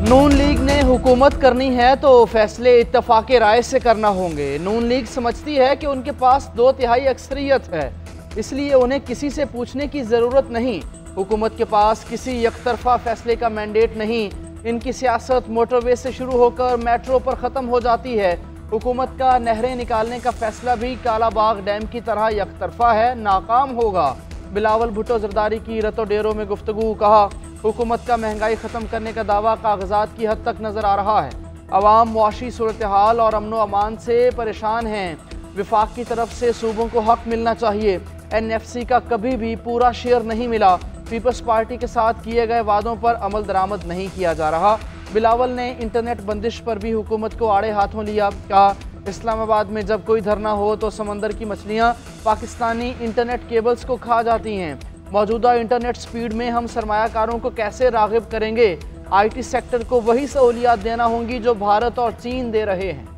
नून league ने हुकूमत करनी है तो फैसले इत्तफाक राय से करना होंगे। नून लीग समझती है कि उनके पास 2/3 अक्सरियत है, इसलिए उन्हें किसी से पूछने की ज़रूरत नहीं। हुकूमत के पास किसी यकतरफा फैसले का मैंडेट नहीं। इनकी सियासत मोटरवे से शुरू होकर मेट्रो पर ख़त्म हो जाती है। हुकूमत का नहरें निकालने का फैसला भी कालाबाग डैम की तरह यकतरफा है, नाकाम होगा। बिलावल भुट्टो जरदारी की रतो डेरों में गुफ्तगू। कहा, हुकूमत का महंगाई ख़त्म करने का दावा कागजात की हद तक नज़र आ रहा है। अवाम मुआशी सूरत हाल और अमन अमान से परेशान हैं। विफाक की तरफ से सूबों को हक मिलना चाहिए। NFC का कभी भी पूरा शेयर नहीं मिला। पीपल्स पार्टी के साथ किए गए वादों पर अमल दरामद नहीं किया जा रहा। बिलावल ने इंटरनेट बंदिश पर भी हुकूमत को आड़े हाथों लिया। कहा, इस्लामाबाद में जब कोई धरना हो तो समंदर की मछलियाँ पाकिस्तानी इंटरनेट केबल्स को खा जाती हैं। मौजूदा इंटरनेट स्पीड में हम सरमायाकारों को कैसे राग़िब करेंगे? IT सेक्टर को वही सहूलियात देना होंगी जो भारत और चीन दे रहे हैं।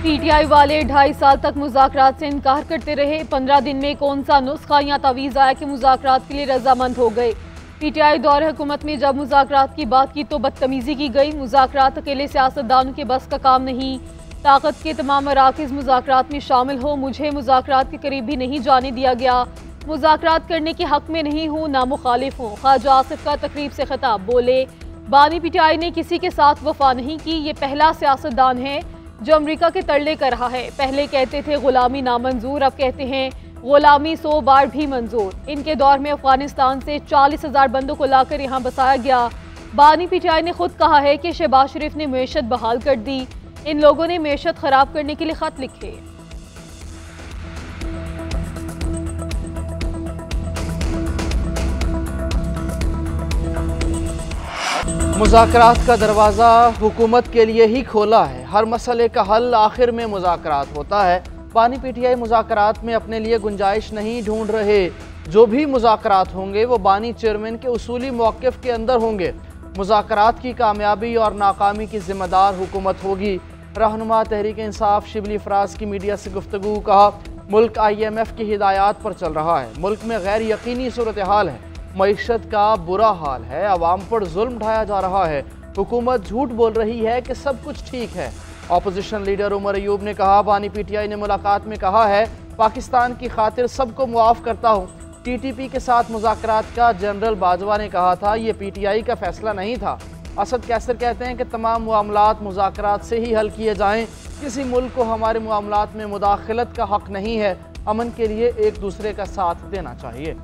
PTI वाले 2.5 साल तक मुज़ाकरात से इनकार करते रहे। 15 दिन में कौन सा नुस्खा या तवीज़ आया कि मुज़ाकरात के लिए रजामंद हो गए। PTI दौर हुकूमत में जब मुज़ाकरात की बात की तो बदतमीज़ी की गई। मुज़ाकरात अकेले सियासतदानों के बस का काम नहीं। ताकत के तमाम मराकज़ मुज़ाकरात में शामिल हो। मुझे मुज़ाकरात के करीब भी नहीं जाने दिया गया। मुज़ाकरात करने के हक़ में नहीं हूँ, ना मुखालिफ हूँ। ख्वाजा आसिफ का तकरीब से खिताब। बोले, बानी PTI ने किसी के साथ वफा नहीं की। ये पहला सियासतदान है जो अमरीका के तरले कर रहा है। पहले कहते थे गुलामी नामंजूर, अब कहते हैं गुलामी 100 बार भी मंजूर। इनके दौर में अफगानिस्तान से 40,000 बंदों को लाकर यहाँ बसाया गया। बानी PTI ने खुद कहा है कि शहबाज शरीफ ने मईशत बहाल कर दी। इन लोगों ने मईशत खराब करने के लिए खत लिखे। मुज़ाकरात का दरवाज़ा हुकूमत के लिए ही खोला है। हर मसले का हल आखिर में मुज़ाकरात होता है। बानी PTI मुज़ाकरात में अपने लिए गुंजाइश नहीं ढूंढ रहे। जो भी मुज़ाकरात होंगे वो बानी चेयरमैन के उसूली मौक़िफ़ के अंदर होंगे। मुज़ाकरात की कामयाबी और नाकामी की ज़िम्मेदार हुकूमत होगी। रहनुमा तहरीक इंसाफ शिबली फराज की मीडिया से गुफ्तगू। कहा, मुल्क IMF की हिदायत पर चल रहा है। मुल्क में गैर यकीनी सूरत हाल है। मईशत का बुरा हाल है। अवाम पर जुल्म ढाया जा रहा है। हुकूमत झूठ बोल रही है कि सब कुछ ठीक है। अपोजिशन लीडर उमर अयूब ने कहा, बानी PTI ने मुलाकात में कहा है, पाकिस्तान की खातिर सबको मुआफ़ करता हूँ। TTP के साथ मुज़ाकरात का जनरल बाजवा ने कहा था, ये PTI का फैसला नहीं था। असद कैसर कहते हैं कि तमाम मामलात मुज़ाकरात से ही हल किए जाएं। किसी मुल्क को हमारे मामलात में मुदाखलत का हक़ नहीं है। अमन के लिए एक दूसरे का साथ देना चाहिए।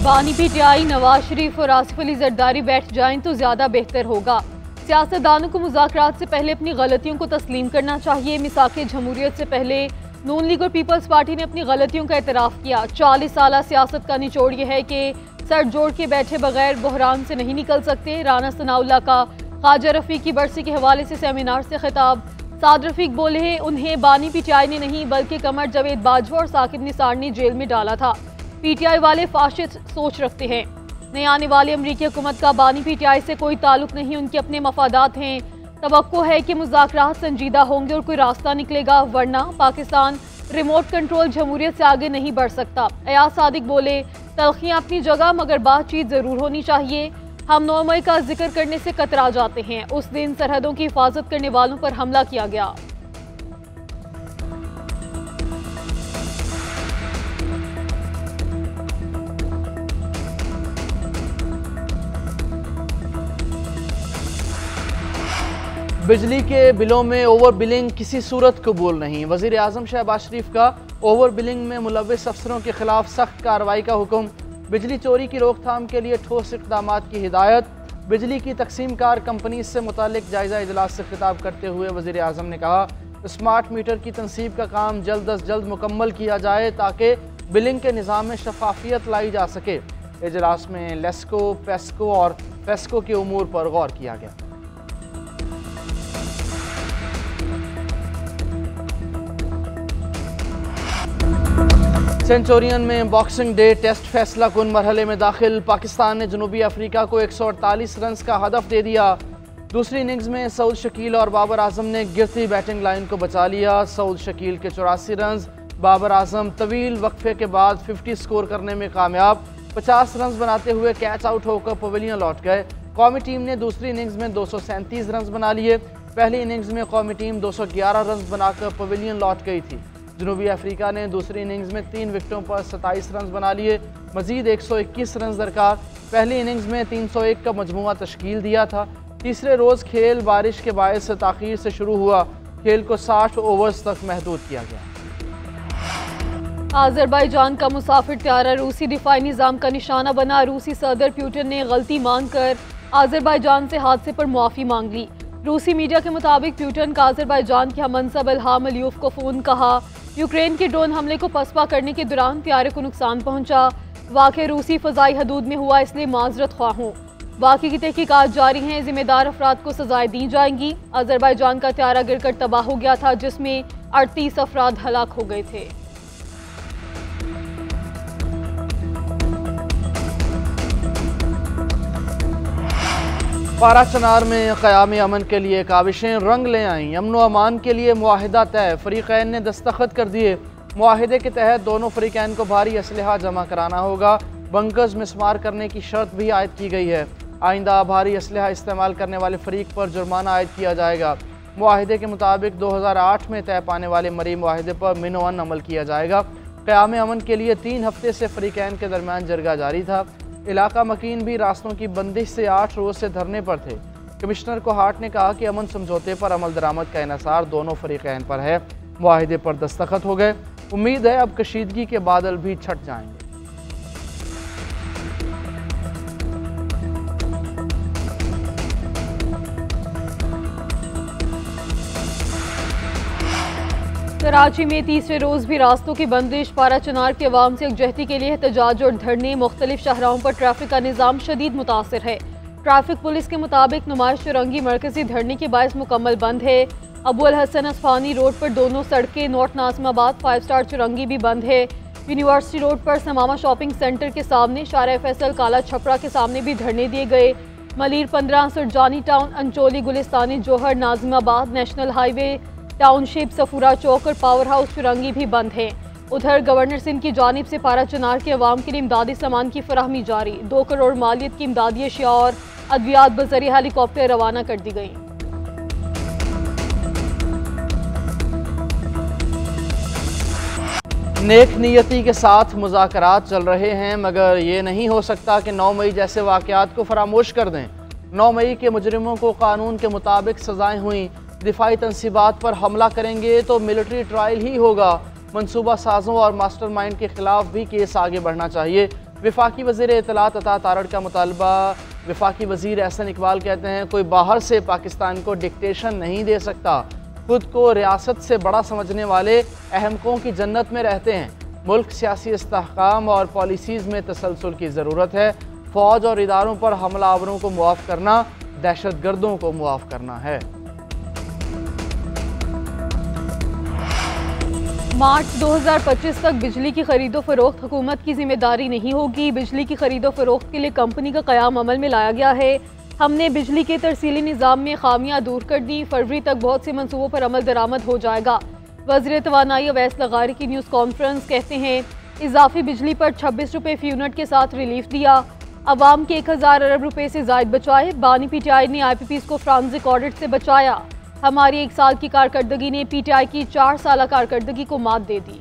बानी PTI नवाज शरीफ और आसिफ अली जरदारी बैठ जाएं तो ज़्यादा बेहतर होगा। सियासतदानों को मुज़ाकरात से पहले अपनी गलतियों को तस्लीम करना चाहिए। मिसाक़े जमहूरियत से पहले नून लीग और पीपल्स पार्टी ने अपनी गलतियों का एतराफ़ किया। 40 साल सियासत का निचोड़ यह है कि सर जोड़ के बैठे बगैर बहरान से नहीं निकल सकते। राना सनाउल्लाह का ख्वाजा रफ़ीक की बरसी के हवाले से सेमिनार से खिताब। साद रफ़ीक बोले, उन्हें बानी PTI ने नहीं बल्कि कमर जवेद बाजवा और साकिब निसार ने जेल में डाला था। PTI वाले फाशिस्ट सोच रखते हैं। नई आने वाली अमरीकी हुकूमत का बानी PTI से कोई ताल्लुक नहीं, उनके अपने मफादात हैं। तवक्को है कि मुज़ाकरात संजीदा होंगे और कोई रास्ता निकलेगा, वरना पाकिस्तान रिमोट कंट्रोल जमहूरियत से आगे नहीं बढ़ सकता। अयाज सादिक बोले, तलखियाँ अपनी जगह मगर बातचीत ज़रूर होनी चाहिए। हम 9 मई का जिक्र करने से कतरा जाते हैं। उस दिन सरहदों की हिफाजत करने वालों पर हमला किया गया। बिजली के बिलों में ओवर बिलिंग किसी सूरत कबूल नहीं। वज़ीर आज़म शहबाज शरीफ का ओवर बिलिंग में मुलव्विस अफसरों के खिलाफ सख्त कार्रवाई का हुक्म। बिजली चोरी की रोकथाम के लिए ठोस इक़दामात की हिदायत। बिजली की तकसीम कार कंपनी से मुतालिक जायज़ा इजलास से खिताब करते हुए वज़ीर आज़म ने कहा, स्मार्ट मीटर की तनसीब का काम जल्द अज जल्द मुकम्मल किया जाए ताकि बिलिंग के निज़ाम में शफाफियत लाई जा सके। इजलास में लेस्को, पेस्को और फेस्को के उमूर पर गौर किया गया। सेंचुरियन में बॉक्सिंग डे टेस्ट फैसला कुन मरहले में दाखिल। पाकिस्तान ने जनूबी अफ्रीका को 148 रन का हदफ दे दिया। दूसरी इनिंग्स में सऊद शकील और बाबर आजम ने गिरती बैटिंग लाइन को बचा लिया। सऊद शकील के 84 रन, बाबर आजम तवील वक्फे के बाद 50 स्कोर करने में कामयाब। 50 रन बनाते हुए कैच आउट होकर पवेलियन लौट गए। कौमी टीम ने दूसरी इनिंग्स में 237 रन बना लिए। पहली इनिंग्स में कौमी टीम 211 रन बनाकर पवेलियन लौट गई थी। जनूबी अफ्रीका ने दूसरी इनिंग्स में 3 विकेटों पर 27 रन बना लिए। मजीद 121 रन दरकार। पहली इनिंग्स में 301 का मजमुआ तश्कील दिया था। तीसरे रोज़ खेल बारिश के बायस से ताख़ीर से शुरू हुआ। खेल को 60 ओवर्स तक महदूद किया गया। आज़रबाईजान का मुसाफिर त्यारा रूसी दिफाई निज़ाम का निशाना बना। रूसी सदर पुतिन ने गलती मानकर आज़रबाईजान से हादसे पर मुआफ़ी मांग ली। रूसी मीडिया के मुताबिक पुतिन का आज़रबाईजान के हममंसब इल्हाम अलियोव को फ़ोन कहा। यूक्रेन के ड्रोन हमले को पसपा करने के दौरान त्यारे को नुकसान पहुंचा। वाक़या रूसी फ़ज़ाई हदूद में हुआ, इसलिए माजरत ख्वाह हूँ। वाक़े की तहकीकात जारी हैं। ज़िम्मेदार अफराद को सजाएं दी जाएंगी। आज़रबाईजान का त्यारा गिरकर तबाह हो गया था, जिसमें 38 अफराद हलाक हो गए थे। पारा चनार में क़याम अमन के लिए काविशें रंग ले आईं। अमन व अमान के लिए मुआहिदा तय। फ़रीक़ैन ने दस्तखत कर दिए। मुआहिदे के तहत दोनों फ़रीक़ैन को भारी असलहा जमा कराना होगा। बंकर्स मिसमार करने की शर्त भी आयद की गई है। आइंदा भारी असलहा इस्तेमाल करने वाले फ़रीक पर जुर्माना आयद किया जाएगा। मुआहिदे के मुताबिक 2008 में तय पाने वाले मरी मुआहिदे पर मिनोअन अमल किया जाएगा। क़याम अमन के लिए 3 हफ्ते से फ़रीक़ैन के दरमियान जरगा जारी था। इलाका मकीन भी रास्तों की बंदिश से 8 रोज़ से धरने पर थे। कमिश्नर कोहाट ने कहा कि अमन समझौते पर अमल दरामद का इन्हिसार दोनों फ़रीक़ैन पर है। मुआहिदे पर दस्तखत हो गए। उम्मीद है अब कशीदगी के बादल भी छट जाएंगे। कराची में तीसरे रोज़ भी रास्तों की बंदिश। पारा चनार के अवाम से यकजहती के लिए एहतजाज और धरने। मुख्तलिफ शाहराहों पर ट्रैफिक का निज़ाम शदीद मुतासर है। ट्रैफिक पुलिस के मुताबिक नुमाइश चुरंगी मरकजी धरने के बायस मुकम्मल बंद है। अबू अल हसन असफानी रोड पर दोनों सड़कें, नॉर्थ नाज़िमाबाद 5 स्टार चुरंगी भी बंद है। यूनिवर्सिटी रोड पर समामा शॉपिंग सेंटर के सामने, शारा फैसल काला छपरा के सामने भी धरने दिए गए। Malir 15 Surjani town, Ancholi, Gulistani, Johar, Nazimabad, national highway, township, Safoora Chowk और पावर हाउस चुरंगी भी बंद है। उधर गवर्नर सिंध की जानिब से पारा चनार के अवाम के लिए इमदादी सामान की फराहमी जारी। 2 करोड़ मालियत की इमदादी अशिया और अद्वियात बजरिए हेलीकॉप्टर रवाना कर दी गई। नेक नियति के साथ मुज़ाकरात चल रहे हैं, मगर ये नहीं हो सकता कि 9 मई जैसे वाक़यात को फरामोश कर दें। 9 मई के मुजरिमों को कानून के मुताबिक सजाएं हुई। दिफाई तनसीबात पर हमला करेंगे तो मिलिट्री ट्रायल ही होगा। मनसूबा साजों और मास्टरमाइंड के खिलाफ भी केस आगे बढ़ना चाहिए। वफाकी वज़ीर इत्तलात अता तारड़ का मुतालबा। वफाकी वज़ीर एहसन इकबाल कहते हैं, कोई बाहर से पाकिस्तान को डिक्टेशन नहीं दे सकता। खुद को रियासत से बड़ा समझने वाले अहमकों की जन्नत में रहते हैं। मुल्क सियासी इस्तेहकाम और पॉलिसीज़ में तसलसल की ज़रूरत है। फ़ौज और इदारों पर हमलावरों को मुआफ़ करना दहशत गर्दों को मुआफ़ करना है। मार्च 2025 तक बिजली की खरीदो फरोख्त हुकूमत की जिम्मेदारी नहीं होगी। बिजली की खरीदो फरोख्त के लिए कंपनी का क़याम अमल में लाया गया है। हमने बिजली के तरसीली निज़ाम में खामियां दूर कर दी। फरवरी तक बहुत से मनसूबों पर अमल दरामद हो जाएगा। वज़ीर तवानाई अवैस लगारी की न्यूज़ कॉन्फ्रेंस कहते हैं, इजाफी बिजली पर 26 रुपये फी यूनिट के साथ रिलीफ दिया। अवाम के 1000 अरब रुपये से जायद बचाए। बानी PTI ने IPPs को फ्रांसिक ऑडिट से बचाया। हमारी 1 साल की कारकर्दगी ने PTI की 4 साल कारकर्दगी को मात दे दी।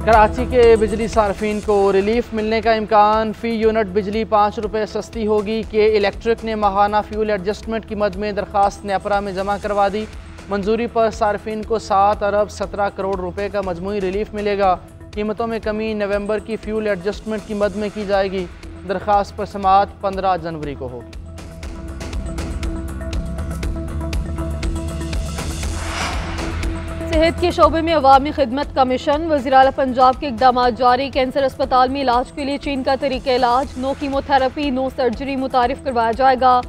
कराची के बिजली सार्फिन को रिलीफ मिलने का इम्कान। फ़ी यूनिट बिजली 5 रुपये सस्ती होगी। के इलेक्ट्रिक ने माहाना फ्यूल एडजस्टमेंट की मद में दरख्वास्त नेपरा में जमा करवा दी। मंजूरी पर सार्फिन को 7 अरब 17 करोड़ रुपए का मजमूई रिलीफ मिलेगा। कीमतों में कमी नवंबर की फ्यूल एडजस्टमेंट की मद में की जाएगी। दरख्वास्त पर समाअत 15 जनवरी को होगी। सेहत के शोबे में अवामी खिदमत का मिशन। वज़ीर आला पंजाब के इक़दाम जारी। कैंसर अस्पताल में इलाज के लिए चीन का तरीका इलाज। नो कीमोथेरेपी, नो सर्जरी मुतारिफ करवाया जाएगा।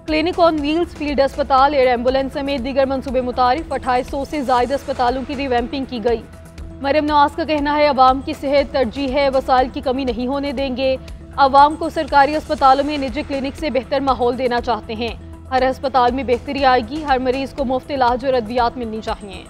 क्लिनिक ऑन व्हील्स, फील्ड अस्पताल, एयर एम्बुलेंस समेत दीगर मनसूबे मुतारिफ। 2800 से ज़ायद अस्पतालों की रिवैम्पिंग की गई। मरियम नवाज का कहना है अवाम की सेहत तरजीह है, वसाइल की कमी नहीं होने देंगे। अवाम को सरकारी अस्पतालों में निजी क्लिनिक से बेहतर माहौल देना चाहते हैं। हर अस्पताल में बेहतरी आएगी, हर मरीज को मुफ्त इलाज और अद्वियात मिलनी चाहिए।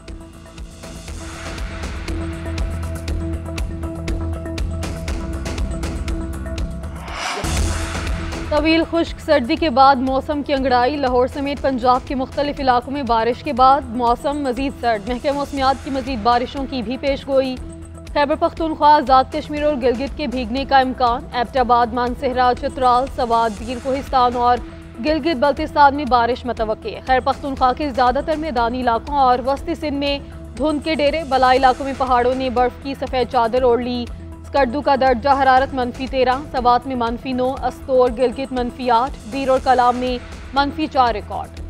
तवील खुश्क सर्दी के बाद मौसम की अंगड़ाई, लाहौर समेत पंजाब के मुख्तलिफ इलाकों में बारिश के बाद मौसम मजीद सर्द। महकमा मौसमियात की मजीद बारिशों की भी पेश गोई। खैबर पख्तूनख्वा, आज़ाद कश्मीर और गिलगित के भीगने का इम्कान। एबटाबाद, मानसहरा, चित्राल, सवात, पीर कोहिस्तान और गिलगित बल्तिस्तान में बारिश मतवक्के। खैबर पख्तूनख्वा के ज़्यादातर मैदानी इलाकों और वस्ती सिंध में धुंध के डेरे। बलाई इलाकों में पहाड़ों ने बर्फ की सफ़ेद चादर ओढ़ ली। स्कर्दू का दर्जा हरारत -13, सवात में -9, अस्तोर गिलगित -8, दीर और कलाम में -4 रिकॉर्ड।